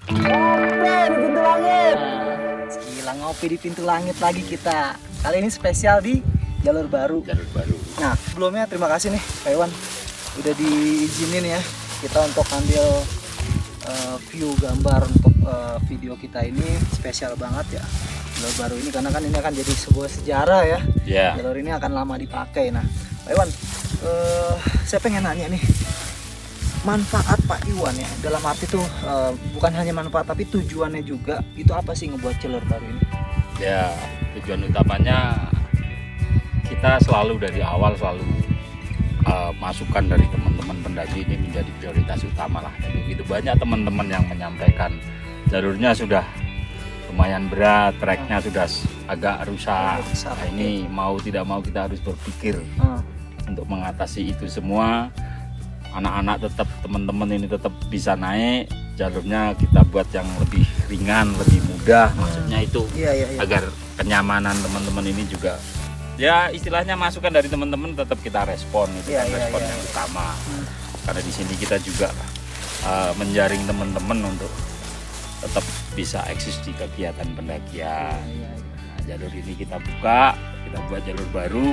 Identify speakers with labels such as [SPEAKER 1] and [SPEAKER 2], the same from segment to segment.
[SPEAKER 1] Ngopi di pintu langit. Gila, ngopi di pintu langit lagi kita. Kali ini spesial di jalur baru.
[SPEAKER 2] Jalur baru.
[SPEAKER 1] Nah, sebelumnya terima kasih nih Pak Iwan udah diizinin ya kita untuk ambil view gambar untuk video kita ini. Spesial banget ya jalur baru ini, karena kan ini akan jadi sebuah sejarah ya.
[SPEAKER 2] Ya.
[SPEAKER 1] Jalur ini akan lama dipakai. Nah, Pak Iwan, saya pengen nanya nih, manfaat Pak Iwan ya, dalam arti tuh bukan hanya manfaat tapi tujuannya juga, itu apa sih ngebuat jalur baru ini?
[SPEAKER 2] Ya, tujuan utamanya kita selalu dari awal selalu masukan dari teman-teman pendaki ini menjadi prioritas utama lah. Jadi begitu banyak teman-teman yang menyampaikan jalurnya sudah lumayan berat, treknya sudah agak rusak. Nah, ini mau tidak mau kita harus berpikir untuk mengatasi itu semua. Anak-anak tetap, teman-teman ini tetap bisa naik, jalurnya kita buat yang lebih ringan, lebih mudah. Maksudnya itu agar kenyamanan teman-teman ini juga, ya istilahnya masukan dari teman-teman tetap kita respon, itu kan respon yang utama. Karena di sini kita juga menjaring teman-teman untuk tetap bisa eksis di kegiatan pendakian. Nah, jalur ini kita buka, kita buat jalur baru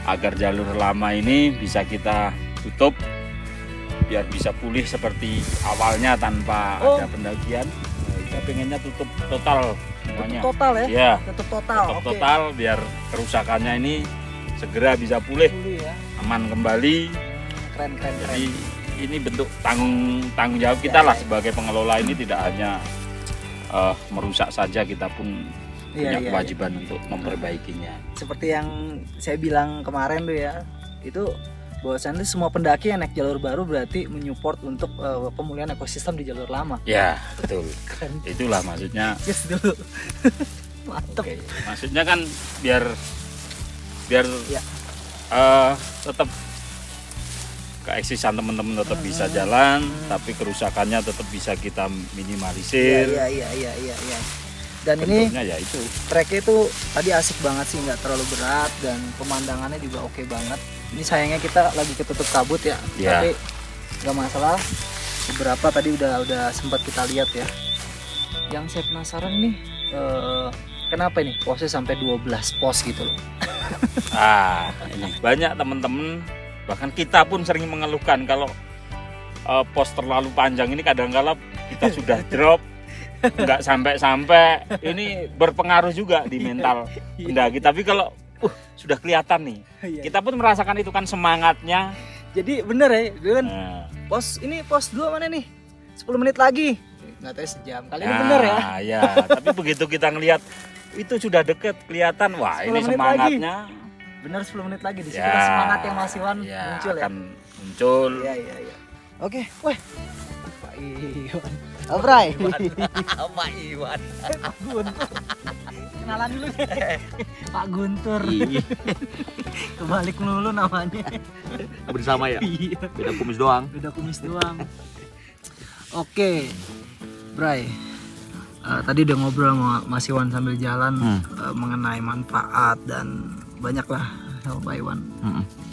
[SPEAKER 2] agar jalur lama ini bisa kita tutup biar bisa pulih seperti awalnya tanpa ada pendakian. Nah, kita pengennya tutup total semuanya.
[SPEAKER 1] Tutup total ya?
[SPEAKER 2] Ya,
[SPEAKER 1] tutup total.
[SPEAKER 2] tutup total biar kerusakannya ini segera bisa pulih,
[SPEAKER 1] ya.
[SPEAKER 2] aman kembali.
[SPEAKER 1] Keren.
[SPEAKER 2] Jadi ini bentuk tanggung jawab kita lah sebagai pengelola ini, tidak hanya merusak saja, kita pun punya kewajiban untuk memperbaikinya.
[SPEAKER 1] Seperti yang saya bilang kemarin tuh ya, itu bahwasannya semua pendaki yang naik jalur baru berarti menyupport untuk pemulihan ekosistem di jalur lama.
[SPEAKER 2] Ya, betul.
[SPEAKER 1] Keren.
[SPEAKER 2] Itulah maksudnya.
[SPEAKER 1] Yes dulu. Mantap.
[SPEAKER 2] Oke. Maksudnya kan biar tetap keeksisan teman-teman tetap bisa jalan, tapi kerusakannya tetap bisa kita minimalisir.
[SPEAKER 1] Iya. Dan
[SPEAKER 2] bentuknya
[SPEAKER 1] ini
[SPEAKER 2] ya itu.
[SPEAKER 1] treknya itu tadi asik banget sih, nggak terlalu berat dan pemandangannya juga oke banget. Ini sayangnya kita lagi ketutup kabut ya, tapi nggak masalah. Beberapa tadi udah sempat kita lihat ya. Yang saya penasaran nih, kenapa ini posnya sampai 12 pos gitu loh?
[SPEAKER 2] Ini banyak teman-teman, bahkan kita pun sering mengeluhkan kalau pos terlalu panjang ini kadang-kala kita sudah drop, nggak sampai-sampai. Ini berpengaruh juga di mental pendaki. Tapi kalau sudah kelihatan nih, kita pun merasakan itu kan semangatnya.
[SPEAKER 1] Jadi bener ya, kan pos 2 mana nih? 10 menit lagi. Nggak tahu sejam. Kali ini bener ya.
[SPEAKER 2] Ya, tapi begitu kita ngelihat itu sudah deket, kelihatan, wah ini semangatnya.
[SPEAKER 1] Bener 10 menit lagi, di situ semangat yang Mas Iwan muncul ya.
[SPEAKER 2] Akan muncul.
[SPEAKER 1] Iya. Oke, weh. Pak Iwan. Abrai.
[SPEAKER 2] Pak Iwan.
[SPEAKER 1] Kenalan dulu deh. Pak Guntur. Kebalik melulu namanya.
[SPEAKER 2] Bersama ya?
[SPEAKER 1] Iya.
[SPEAKER 2] Beda kumis doang.
[SPEAKER 1] Oke, Bray. Tadi udah ngobrol sama Mas Iwan sambil jalan mengenai manfaat dan banyak lah sama Pak Iwan.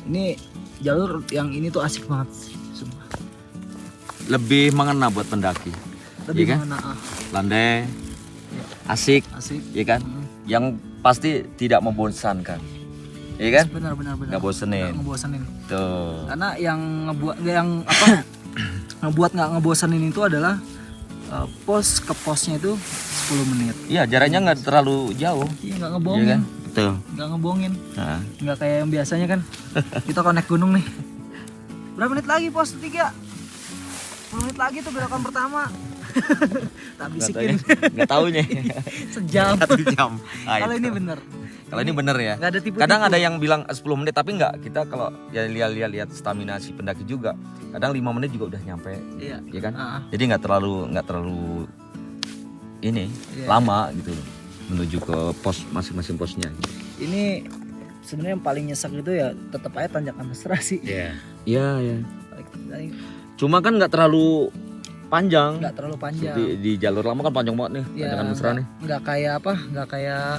[SPEAKER 1] Ini jalur yang ini tuh asik banget sumpah.
[SPEAKER 3] Lebih mengena buat pendaki.
[SPEAKER 1] Lebih
[SPEAKER 3] kan?
[SPEAKER 1] mengena.
[SPEAKER 3] Landai, asik, ya kan? Yang pasti tidak membosankan, ya kan?
[SPEAKER 1] Benar.
[SPEAKER 3] Nggak bosenin.
[SPEAKER 1] Nggak ngebosenin.
[SPEAKER 3] Tuh.
[SPEAKER 1] Karena yang ngebuat nggak ngebosenin itu adalah pos ke posnya itu 10 menit.
[SPEAKER 3] Iya, jaraknya nggak terlalu jauh.
[SPEAKER 1] Iya, nggak ngebohongin.
[SPEAKER 3] Iya kan? Betul.
[SPEAKER 1] Nggak ngebohongin.
[SPEAKER 3] Nah.
[SPEAKER 1] Nggak kayak yang biasanya kan. Kita kalau naik gunung nih. Berapa menit lagi pos 3? 10 menit lagi tuh belokan pertama. Tak bisikin.
[SPEAKER 3] Nggak taunya.
[SPEAKER 1] Sejam.
[SPEAKER 3] 1 jam.
[SPEAKER 1] Kalau ini bener.
[SPEAKER 3] Kalau ini bener ya.
[SPEAKER 1] Nggak ada tipu-tipu.
[SPEAKER 3] Kadang ada yang bilang 10 menit tapi nggak. Kita kalau ya lihat stamina si pendaki juga. Kadang 5 menit juga udah nyampe.
[SPEAKER 1] Iya.
[SPEAKER 3] Ya kan? Jadi nggak terlalu ini lama gitu menuju ke pos masing-masing posnya.
[SPEAKER 1] Ini sebenarnya yang paling nyesek itu ya tetap aja tanjakan mesra sih.
[SPEAKER 3] Iya. Cuma kan nggak terlalu panjang.
[SPEAKER 1] Nggak terlalu panjang.
[SPEAKER 3] Di jalur lama kan panjang banget nih, tanjakan mesra nih.
[SPEAKER 1] Nggak kayak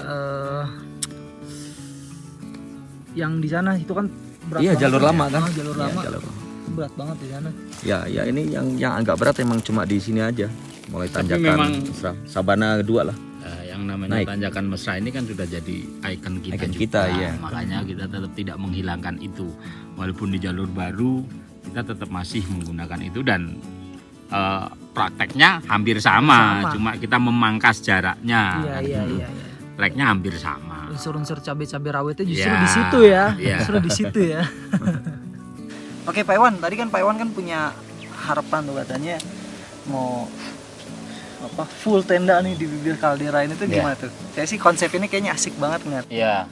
[SPEAKER 1] yang di sana itu kan berat.
[SPEAKER 3] Iya, jalur lama kan.
[SPEAKER 1] Jalur lama. Berat banget di sana.
[SPEAKER 3] Ya ini yang agak berat emang cuma di sini aja. mulai
[SPEAKER 2] Tapi
[SPEAKER 3] tanjakan
[SPEAKER 2] memang-
[SPEAKER 3] Mesra. Sabana 2 lah.
[SPEAKER 2] Yang namanya
[SPEAKER 3] Naik.
[SPEAKER 2] tanjakan mesra ini kan sudah jadi ikon kita
[SPEAKER 3] Ikon
[SPEAKER 2] juga.
[SPEAKER 3] kita, iya.
[SPEAKER 2] Makanya kita tetap tidak menghilangkan itu. Walaupun di jalur baru kita tetap masih menggunakan itu dan prakteknya hampir sama. Cuma kita memangkas jaraknya.
[SPEAKER 1] Iya.
[SPEAKER 2] Treknya hampir sama.
[SPEAKER 1] Unsur-unsur cabai-cabai rawitnya justru
[SPEAKER 2] Ya,
[SPEAKER 1] di situ ya.
[SPEAKER 2] iya.
[SPEAKER 1] Justru di situ ya. Oke, Pak Iwan, tadi kan Pak Iwan kan punya harapan tuh katanya mau full tenda nih di bibir kaldera ini tuh
[SPEAKER 2] Iya.
[SPEAKER 1] gimana tuh? Saya sih konsep ini kayaknya asik banget ngeliat.
[SPEAKER 2] Iya.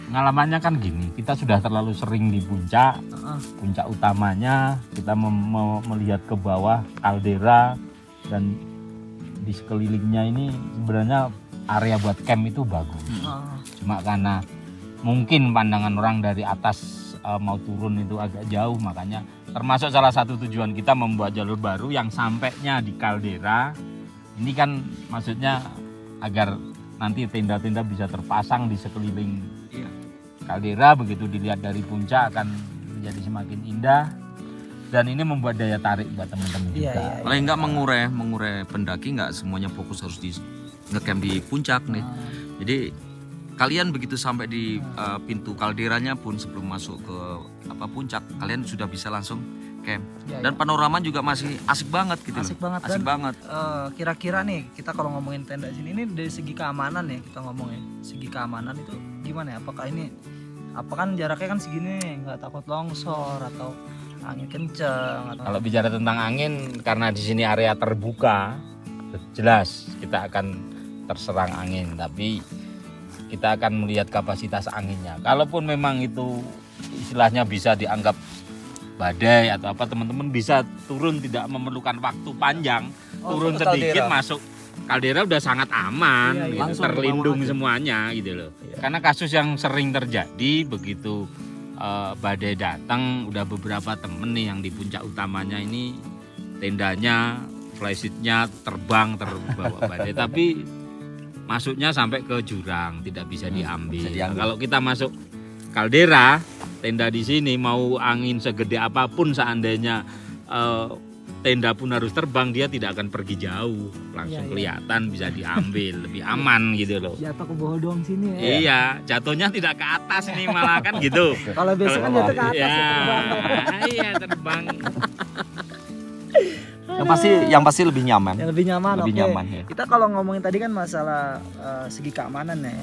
[SPEAKER 2] Pengalamannya kan gini, kita sudah terlalu sering di puncak. Puncak utamanya kita melihat ke bawah kaldera dan di sekelilingnya ini sebenarnya area buat camp itu bagus. Cuma karena mungkin pandangan orang dari atas mau turun itu agak jauh, makanya termasuk salah satu tujuan kita membuat jalur baru yang sampainya di kaldera. Ini kan maksudnya agar nanti tenda-tenda bisa terpasang di sekeliling kaldera, begitu dilihat dari puncak akan menjadi semakin indah dan ini membuat daya tarik buat teman-teman juga.
[SPEAKER 3] Paling enggak mengurai pendaki, enggak semuanya fokus harus di ngecamp di puncak nih. Jadi kalian begitu sampai di pintu kalderanya pun sebelum masuk ke puncak, kalian sudah bisa langsung camp. Dan panorama juga masih asik banget gitu.
[SPEAKER 1] Asik banget.
[SPEAKER 3] Asik banget.
[SPEAKER 1] Kira-kira nih kita kalau ngomongin tenda sini ini dari segi keamanan ya, kita ngomongin segi keamanan itu gimana ya? Apa kan jaraknya kan segini nih, nggak takut longsor atau angin kenceng atau
[SPEAKER 2] Kalau bicara tentang angin, karena di sini area terbuka, jelas kita akan terserang angin, tapi kita akan melihat kapasitas anginnya. Kalaupun memang itu istilahnya bisa dianggap badai atau apa, teman-teman bisa turun, tidak memerlukan waktu panjang, turun
[SPEAKER 3] ke
[SPEAKER 2] sedikit
[SPEAKER 3] kaldera.
[SPEAKER 2] masuk kaldera udah sangat aman,
[SPEAKER 1] Iya, iya.
[SPEAKER 2] gitu,
[SPEAKER 3] Langsung
[SPEAKER 2] terlindung
[SPEAKER 3] ke bawah aja.
[SPEAKER 2] semuanya gitu loh. Karena kasus yang sering terjadi begitu badai datang, udah beberapa temen nih yang di puncak utamanya ini tendanya, flysheetnya terbang terbawa badai, tapi masuknya sampai ke jurang, tidak bisa diambil.
[SPEAKER 3] bisa diambil.
[SPEAKER 2] Kalau kita masuk kaldera, tenda di sini mau angin segede apapun seandainya tenda pun harus terbang, dia tidak akan pergi jauh, langsung kelihatan bisa diambil, lebih aman gitu loh.
[SPEAKER 1] jatuh ke bawah doang sini ya.
[SPEAKER 2] Iya, jatuhnya tidak ke atas nih malah kan gitu.
[SPEAKER 1] Kalau biasa kan jatuh ke atas
[SPEAKER 2] Ya,
[SPEAKER 1] ya, terbang.
[SPEAKER 2] iya terbang.
[SPEAKER 3] Yang pasti lebih nyaman.
[SPEAKER 1] Yang lebih nyaman.
[SPEAKER 3] Lebih
[SPEAKER 1] oke.
[SPEAKER 3] nyaman, ya.
[SPEAKER 1] Kita kalau ngomongin tadi kan masalah segi keamanan ya.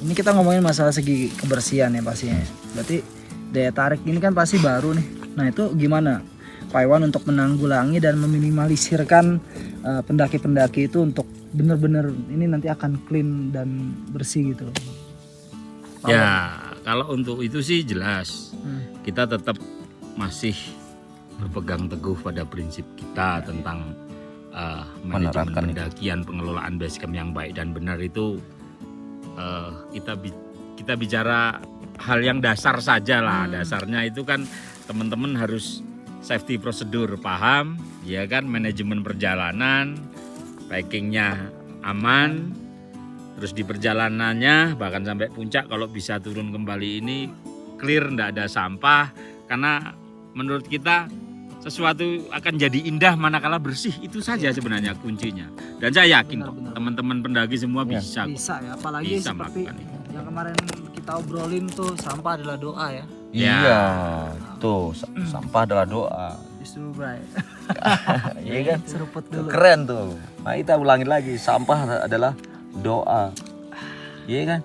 [SPEAKER 1] Ini kita ngomongin masalah segi kebersihan ya pastinya. Berarti daya tarik ini kan pasti baru nih. Nah itu gimana Pak Iwan untuk menanggulangi dan meminimalisirkan pendaki-pendaki itu untuk benar-benar ini nanti akan clean dan bersih gitu.
[SPEAKER 2] Ya, kalau untuk itu sih jelas. Kita tetap masih berpegang teguh pada prinsip kita tentang manajemen
[SPEAKER 3] Menerapkan itu.
[SPEAKER 2] pendakian, pengelolaan basecamp yang baik dan benar itu kita bicara hal yang dasar saja lah. Dasarnya itu kan teman-teman harus safety prosedur paham, ya kan, manajemen perjalanan, packingnya aman, terus di perjalanannya bahkan sampai puncak kalau bisa turun kembali ini clear, ndak ada sampah, karena menurut kita sesuatu akan jadi indah manakala bersih, itu saja sebenarnya kuncinya. Dan saya yakin kok
[SPEAKER 1] Benar-benar.
[SPEAKER 2] teman-teman pendaki semua bisa kok.
[SPEAKER 1] Bisa ya, apalagi
[SPEAKER 2] Bisa
[SPEAKER 1] seperti
[SPEAKER 2] melakukan itu.
[SPEAKER 1] yang kemarin kita obrolin tuh sampah adalah doa ya.
[SPEAKER 2] Ya.
[SPEAKER 3] Iya, tuh sampah adalah doa.
[SPEAKER 1] Justru Bray.
[SPEAKER 3] Iya kan?
[SPEAKER 1] Seruput dulu.
[SPEAKER 3] Keren tuh. Nah, kita ulangin lagi, sampah adalah doa. Iya kan?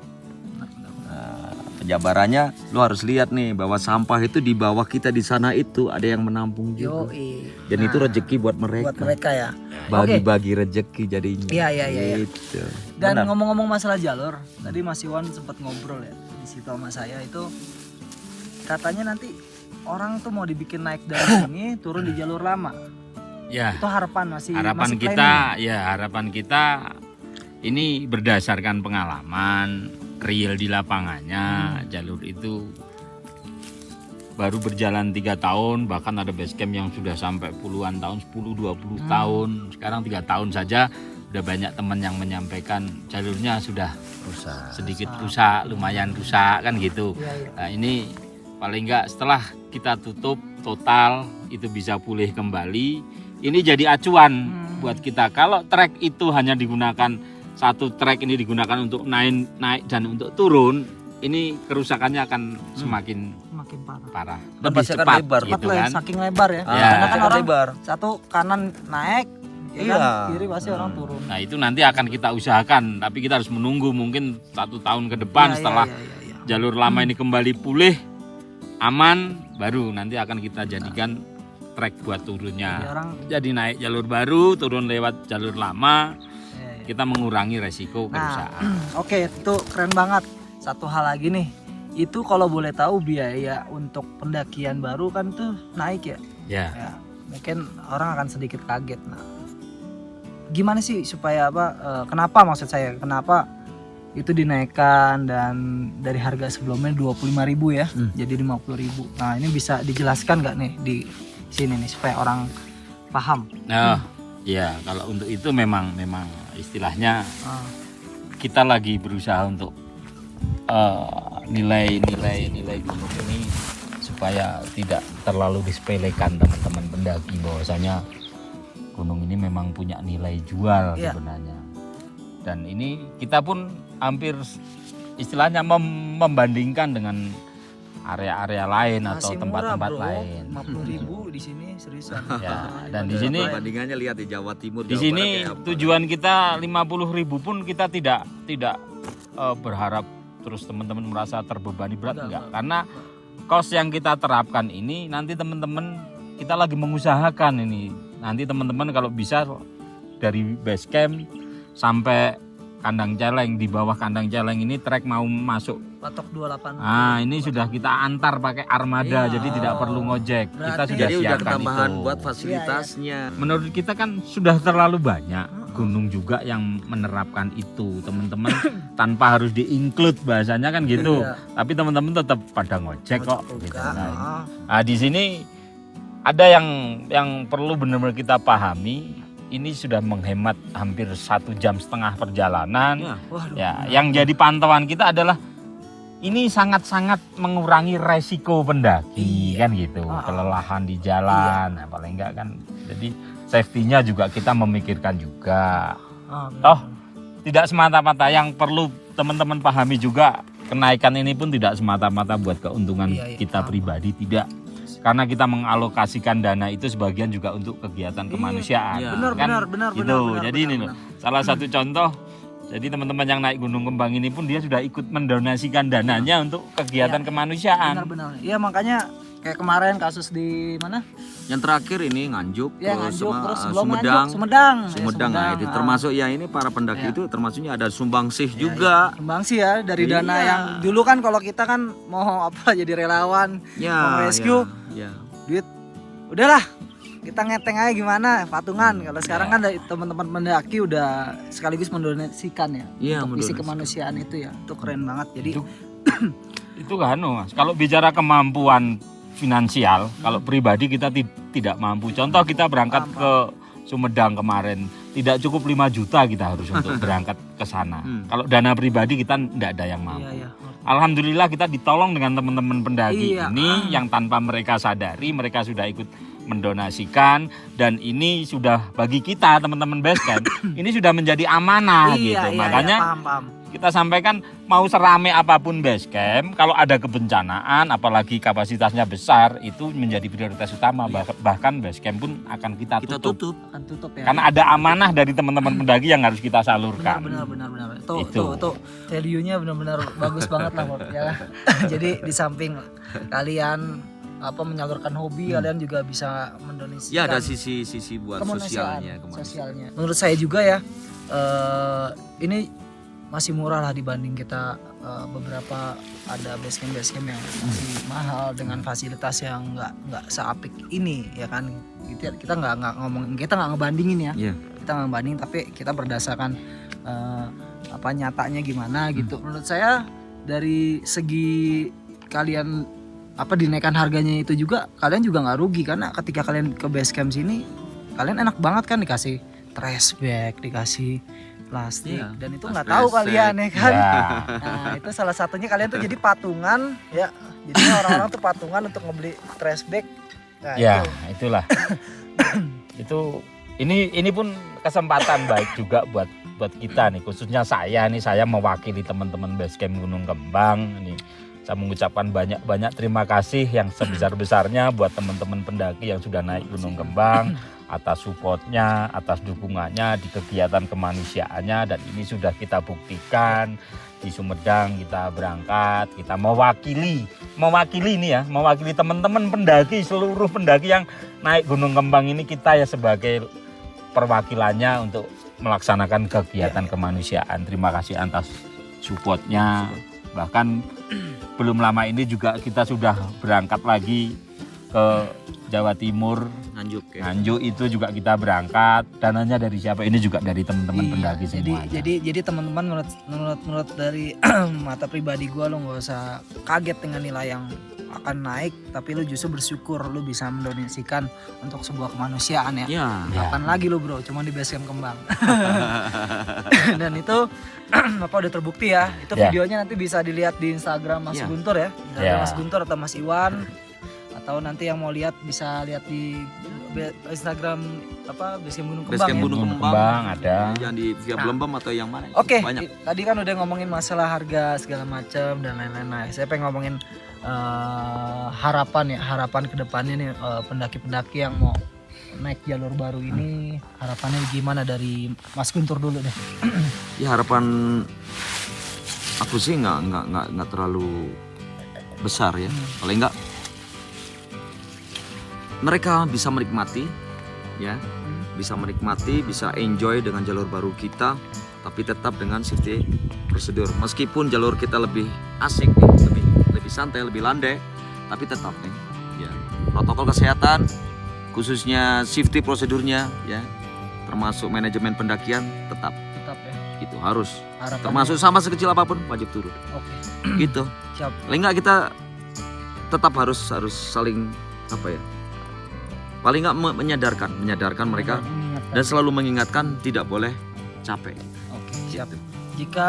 [SPEAKER 3] Nah, penjabarannya lu harus lihat nih bahwa sampah itu di bawah kita di sana itu ada yang menampung juga.
[SPEAKER 1] Yoi.
[SPEAKER 3] Dan itu rezeki buat mereka.
[SPEAKER 1] Buat mereka ya.
[SPEAKER 3] Bagi-bagi rezeki jadinya.
[SPEAKER 1] Iya.
[SPEAKER 3] Gitu.
[SPEAKER 1] Dan
[SPEAKER 3] Benar.
[SPEAKER 1] ngomong-ngomong masalah jalur, tadi Mas Iwan sempat ngobrol ya di situ sama saya itu katanya nanti orang tuh mau dibikin naik dari sini turun di jalur lama.
[SPEAKER 2] Ya.
[SPEAKER 1] Itu harapan masih
[SPEAKER 2] Harapan
[SPEAKER 1] planning.
[SPEAKER 2] kita, ya harapan kita ini berdasarkan pengalaman real di lapangannya. Jalur itu baru berjalan 3 tahun, bahkan ada basecamp yang sudah sampai puluhan tahun, 10-20 tahun. Sekarang 3 tahun saja udah banyak teman yang menyampaikan jalurnya sudah sedikit rusak, lumayan rusak kan gitu.
[SPEAKER 1] Iya.
[SPEAKER 2] Nah, ini paling enggak setelah kita tutup total itu bisa pulih kembali, ini jadi acuan buat kita. Kalau trek itu hanya digunakan satu trek ini digunakan untuk naik dan untuk turun, ini kerusakannya akan semakin parah.
[SPEAKER 3] Dan
[SPEAKER 2] Lebih
[SPEAKER 3] pasti akan
[SPEAKER 2] cepat
[SPEAKER 3] lebar,
[SPEAKER 2] gitu
[SPEAKER 1] Cepat lah,
[SPEAKER 2] kan.
[SPEAKER 1] saking lebar ya.
[SPEAKER 2] Ya.
[SPEAKER 1] Karena kan
[SPEAKER 3] Akan
[SPEAKER 1] orang
[SPEAKER 3] lebar.
[SPEAKER 1] satu kanan naik, ya
[SPEAKER 3] Iya.
[SPEAKER 1] kan, kiri pasti orang turun.
[SPEAKER 2] Nah itu nanti akan kita usahakan, tapi kita harus menunggu mungkin 1 tahun ke depan
[SPEAKER 1] Iya,
[SPEAKER 2] setelah
[SPEAKER 1] iya, iya, iya.
[SPEAKER 2] jalur lama ini kembali pulih, aman, baru nanti akan kita jadikan trek buat
[SPEAKER 1] Jadi
[SPEAKER 2] turunnya.
[SPEAKER 1] orang
[SPEAKER 2] Jadi naik jalur baru, turun lewat jalur lama,
[SPEAKER 1] ya, ya.
[SPEAKER 2] kita mengurangi resiko
[SPEAKER 1] Nah,
[SPEAKER 2] kerusakan.
[SPEAKER 1] oke, itu keren banget. Satu hal lagi nih, itu kalau boleh tahu biaya untuk pendakian baru kan tuh naik ya.
[SPEAKER 2] Ya,
[SPEAKER 1] Ya, mungkin orang akan sedikit kaget. Nah, gimana sih supaya kenapa maksud saya, kenapa itu dinaikkan dan dari harga sebelumnya 25.000 ya, jadi 50.000. Nah, ini bisa dijelaskan nggak nih di sini nih supaya orang paham.
[SPEAKER 2] nah, ya kalau untuk itu memang istilahnya
[SPEAKER 1] Ah,
[SPEAKER 2] kita lagi berusaha untuk nilai gunung ini supaya tidak terlalu disepelekan teman-teman pendaki, bahwasanya gunung ini memang punya nilai jual
[SPEAKER 1] Iya.
[SPEAKER 2] sebenarnya. Dan ini kita pun hampir istilahnya membandingkan dengan area-area lain atau
[SPEAKER 1] masih
[SPEAKER 2] tempat-tempat
[SPEAKER 1] murah, bro.
[SPEAKER 2] lain.
[SPEAKER 1] 50.000 di sini seriusan.
[SPEAKER 2] Ya, dan di sini
[SPEAKER 3] Perbandingannya lihat di Jawa Timur.
[SPEAKER 2] di
[SPEAKER 3] Jawa
[SPEAKER 2] sini
[SPEAKER 3] Barat kayak apa.
[SPEAKER 2] tujuan kita 50.000 pun kita tidak berharap terus teman-teman merasa terbebani berat, enggak. Karena kos yang kita terapkan ini nanti teman-teman kita lagi mengusahakan ini. Nanti teman-teman kalau bisa dari base camp sampai kandang celeng, di bawah kandang celeng ini trek mau masuk.
[SPEAKER 1] Patok 28.
[SPEAKER 2] Ah, ini sudah kita antar pakai armada,
[SPEAKER 1] Iya.
[SPEAKER 2] jadi tidak perlu ngojek. Kita
[SPEAKER 1] Berarti-
[SPEAKER 2] sudah
[SPEAKER 3] Jadi udah
[SPEAKER 2] siapkan
[SPEAKER 3] ketambahan
[SPEAKER 2] itu.
[SPEAKER 3] buat fasilitasnya.
[SPEAKER 2] Menurut kita kan sudah terlalu banyak gunung juga yang menerapkan itu, teman-teman. Tanpa harus di-include bahasanya kan gitu.
[SPEAKER 1] Iya.
[SPEAKER 2] Tapi teman-teman tetap pada ngojek kok gitu.
[SPEAKER 1] Enggak.
[SPEAKER 2] Nah, di sini ada yang perlu benar-benar kita pahami. Ini sudah menghemat hampir 1,5 jam perjalanan.
[SPEAKER 3] Ya.
[SPEAKER 1] Waduh.
[SPEAKER 2] Ya, yang jadi pantauan kita adalah ini sangat-sangat mengurangi resiko pendaki kan gitu, kelelahan di jalan, nah, paling enggak kan. Jadi safety-nya juga kita memikirkan juga. Toh tidak semata-mata, yang perlu teman-teman pahami juga, kenaikan ini pun tidak semata-mata buat keuntungan
[SPEAKER 1] Iya, iya.
[SPEAKER 2] kita pribadi, tidak. Karena kita mengalokasikan dana itu sebagian juga untuk kegiatan kemanusiaan.
[SPEAKER 3] Iya.
[SPEAKER 1] Benar.
[SPEAKER 2] Gitu. Jadi ini loh, salah satu contoh. Jadi teman-teman yang naik Gunung Kembang ini pun dia sudah ikut mendonasikan dananya untuk kegiatan kemanusiaan.
[SPEAKER 1] Benar. Iya, makanya kayak kemarin kasus di mana?
[SPEAKER 3] Yang terakhir ini Nganjuk,
[SPEAKER 1] Ya,
[SPEAKER 3] terus
[SPEAKER 1] Nganjuk,
[SPEAKER 3] sama,
[SPEAKER 1] terus sebelum
[SPEAKER 3] Sumedang.
[SPEAKER 1] Sumedang.
[SPEAKER 3] Sumedang, nah, itu termasuk ya ini para pendaki itu termasuknya ada sumbangsih
[SPEAKER 1] Iya.
[SPEAKER 3] juga.
[SPEAKER 1] Kembang sih ya dari dana
[SPEAKER 3] Iya.
[SPEAKER 1] yang dulu kan kalau kita kan mau jadi relawan, mau rescue,
[SPEAKER 3] ya.
[SPEAKER 1] duit udahlah kita ngeteng aja gimana patungan. Kalau sekarang kan dari teman-teman mendaki udah sekaligus mendonasikan ya,
[SPEAKER 3] Iya,
[SPEAKER 1] untuk isi
[SPEAKER 3] mendonasikan.
[SPEAKER 1] kemanusiaan itu ya, itu keren banget. Jadi
[SPEAKER 2] Itu kan Mas. Kalau bicara kemampuan finansial, kalau pribadi kita tidak mampu. Contoh kita berangkat ke Sumedang kemarin, tidak cukup 5 juta kita harus untuk berangkat ke sana. Kalau dana pribadi kita tidak ada yang mampu.
[SPEAKER 1] iya.
[SPEAKER 2] Alhamdulillah kita ditolong dengan teman-teman pendaki
[SPEAKER 1] Iya.
[SPEAKER 2] ini yang tanpa mereka sadari mereka sudah ikut mendonasikan, dan ini sudah bagi kita teman-teman basecamp ini sudah menjadi amanah gitu. Makanya
[SPEAKER 1] paham.
[SPEAKER 2] kita sampaikan mau serame apapun basecamp, kalau ada kebencanaan apalagi kapasitasnya besar itu menjadi prioritas utama. Bahkan basecamp pun akan kita
[SPEAKER 3] Kita
[SPEAKER 2] tutup.
[SPEAKER 3] tutup.
[SPEAKER 1] Akan tutup ya.
[SPEAKER 2] Karena ada amanah dari teman-teman pendaki yang harus kita salurkan.
[SPEAKER 1] benar.
[SPEAKER 2] Itu.
[SPEAKER 1] Tuh value-nya benar-benar bagus banget lah, Mor, ya. Jadi di samping kalian menyalurkan hobi, kalian juga bisa mendonasikan.
[SPEAKER 3] Ya ada sisi buat
[SPEAKER 1] kemanusiaan,
[SPEAKER 3] sosialnya.
[SPEAKER 1] sosialnya. Menurut saya juga ya, ini masih murah lah dibanding kita beberapa ada basecamp yang masih mahal dengan fasilitas yang nggak seapik ini ya kan. Kita nggak ngomong, kita nggak ngebandingin ya.
[SPEAKER 3] Iya.
[SPEAKER 1] Kita nggak ngebanding, tapi kita berdasarkan nyatanya gimana gitu. Menurut saya dari segi kalian dinaikkan harganya itu juga, kalian juga nggak rugi, karena ketika kalian ke basecamp sini kalian enak banget kan, dikasih trash bag, dikasih plastik,
[SPEAKER 3] Iya,
[SPEAKER 1] dan itu
[SPEAKER 3] tas
[SPEAKER 1] nggak tahu
[SPEAKER 3] kresek.
[SPEAKER 1] kalian ya kan.
[SPEAKER 2] Ya.
[SPEAKER 1] Nah itu salah satunya, kalian tuh jadi patungan ya, jadi orang-orang tuh patungan untuk ngebeli trash bag. Nah,
[SPEAKER 2] Ya,
[SPEAKER 1] itu
[SPEAKER 2] itulah. Itu ini pun kesempatan baik juga buat kita nih, khususnya saya mewakili teman-teman Basecamp Gunung Kembang ini. Saya mengucapkan banyak terima kasih yang sebesar-besarnya buat teman-teman pendaki yang sudah naik Gunung Kembang atas supportnya, atas dukungannya di kegiatan kemanusiaannya, dan ini sudah kita buktikan di Sumedang. Kita berangkat, kita mewakili teman-teman pendaki, seluruh pendaki yang naik Gunung Kembang ini, kita ya sebagai perwakilannya untuk melaksanakan kegiatan kemanusiaan. Terima kasih atas supportnya. Bahkan belum lama ini juga kita sudah berangkat lagi ke Jawa Timur, Nganjuk itu juga kita berangkat. Dananya dari siapa? Ini juga dari teman-teman pendaki semua.
[SPEAKER 1] Jadi teman-teman menurut dari mata pribadi gue, lo nggak usah kaget dengan nilai yang akan naik, tapi lo justru bersyukur lo bisa mendonasikan untuk sebuah kemanusiaan ya. Kapan lagi lo bro, cuma di Basecamp Kembang. Dan itu udah terbukti ya. Itu videonya nanti bisa dilihat di Instagram Mas Guntur ya. Instagram Mas Guntur atau Mas Iwan. Atau nanti yang mau lihat bisa lihat di Instagram Basecamp Gunung Kembang
[SPEAKER 2] ada.
[SPEAKER 3] Yang di via Belembam atau yang mana?
[SPEAKER 1] Oke, tadi kan udah ngomongin masalah harga segala macam dan lain-lain. Nah, saya pengen ngomongin harapan ke depannya nih, pendaki-pendaki yang mau naik jalur baru ini, harapannya gimana dari Mas Guntur dulu deh.
[SPEAKER 3] Ya, harapan aku sih nggak terlalu besar ya. Paling nggak mereka bisa menikmati ya, bisa enjoy dengan jalur baru kita, tapi tetap dengan safety prosedur. Meskipun jalur kita lebih asik nih, lebih santai, lebih landai, tapi tetap nih ya, protokol kesehatan khususnya safety prosedurnya ya, termasuk manajemen pendakian tetap
[SPEAKER 1] ya.
[SPEAKER 3] Itu harus.
[SPEAKER 1] Harapannya.
[SPEAKER 3] Termasuk sama sekecil apapun wajib turun.
[SPEAKER 1] Oke.
[SPEAKER 3] Gitu.
[SPEAKER 1] Siap.
[SPEAKER 3] Paling nggak kita tetap harus saling paling nggak menyadarkan mereka dan selalu mengingatkan tidak boleh capek.
[SPEAKER 1] Oke, siap. Jika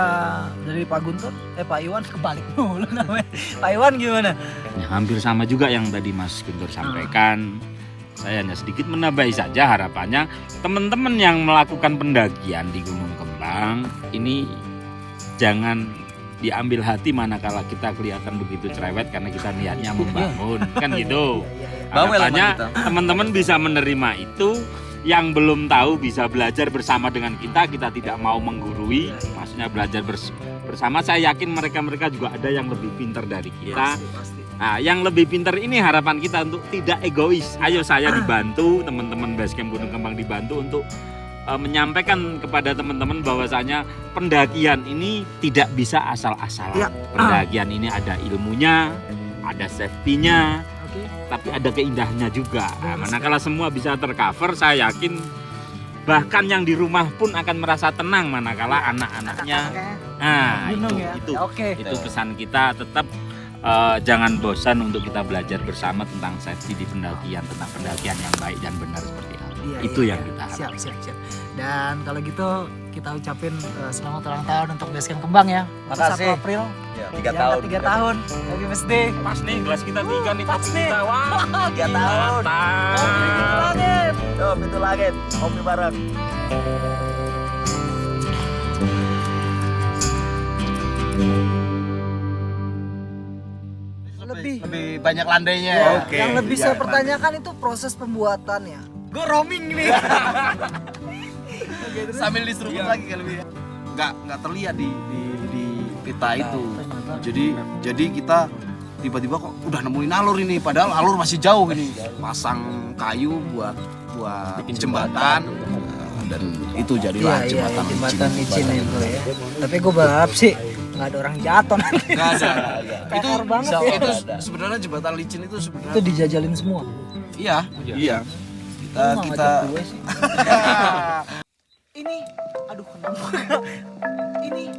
[SPEAKER 1] dari Pak Guntur, Pak Iwan kebalik dulu namanya. Pak Iwan gimana?
[SPEAKER 2] Ya, hampir sama juga yang tadi Mas Guntur sampaikan. Saya hanya sedikit menambahi saja harapannya teman-teman yang melakukan pendakian di Gunung Kembang ini jangan diambil hati manakala kita kelihatan begitu cerewet karena kita niatnya membangun kan gitu. Harapannya teman-teman bisa menerima itu, yang belum tahu bisa belajar bersama dengan kita tidak mau menggurui, maksudnya belajar bersama. Saya yakin mereka juga ada yang lebih pintar dari kita. Nah, yang lebih pintar ini harapan kita untuk tidak egois. Ayo saya dibantu, teman-teman Basecamp Gunung Kembang dibantu untuk menyampaikan kepada teman-teman bahwasanya pendakian ini tidak bisa asal-asalan. Pendakian ini ada ilmunya, ada safety-nya, tapi ada keindahannya juga. Nah, manakala semua bisa tercover, saya yakin bahkan yang di rumah pun akan merasa tenang manakala anak-anaknya. Nah, itu pesan kita, tetap jangan bosan untuk kita belajar bersama tentang safety di pendakian, tentang pendakian yang baik dan benar seperti apa. Itu yang kita harapkan.
[SPEAKER 1] Siap. Dan kalau gitu kita ucapin selamat ulang tahun untuk Basecamp Kembang ya.
[SPEAKER 3] Makasih.
[SPEAKER 1] 1 April.
[SPEAKER 3] 3 tahun.
[SPEAKER 1] 3 tahun. Happy birthday.
[SPEAKER 2] Pas nih gelas kita 3 nih,
[SPEAKER 1] pas nih.
[SPEAKER 2] Wah,
[SPEAKER 3] 3 tahun. Pintu langit. Kopi bareng.
[SPEAKER 1] Lebih
[SPEAKER 4] banyak landainya.
[SPEAKER 1] Oke. Yang lebih saya pertanyakan itu proses pembuatannya. Gue roaming nih.
[SPEAKER 4] Sambil diseruput lagi kali ya. Nggak terlihat di pita itu. Jadi kita tiba-tiba kok udah nemuin alur ini, padahal alur masih jauh ini. Pasang kayu buat jembatan. Dan itu jadilah
[SPEAKER 1] jembatan licin itu ya. Tapi gue berharap sih nggak ada orang jatuh nanti.
[SPEAKER 4] Nggak ada.
[SPEAKER 1] Itu
[SPEAKER 4] sebenarnya jembatan licin itu sebenarnya
[SPEAKER 1] itu dijajalin semua.
[SPEAKER 4] Iya. Kita
[SPEAKER 1] ini aduh kenapa ini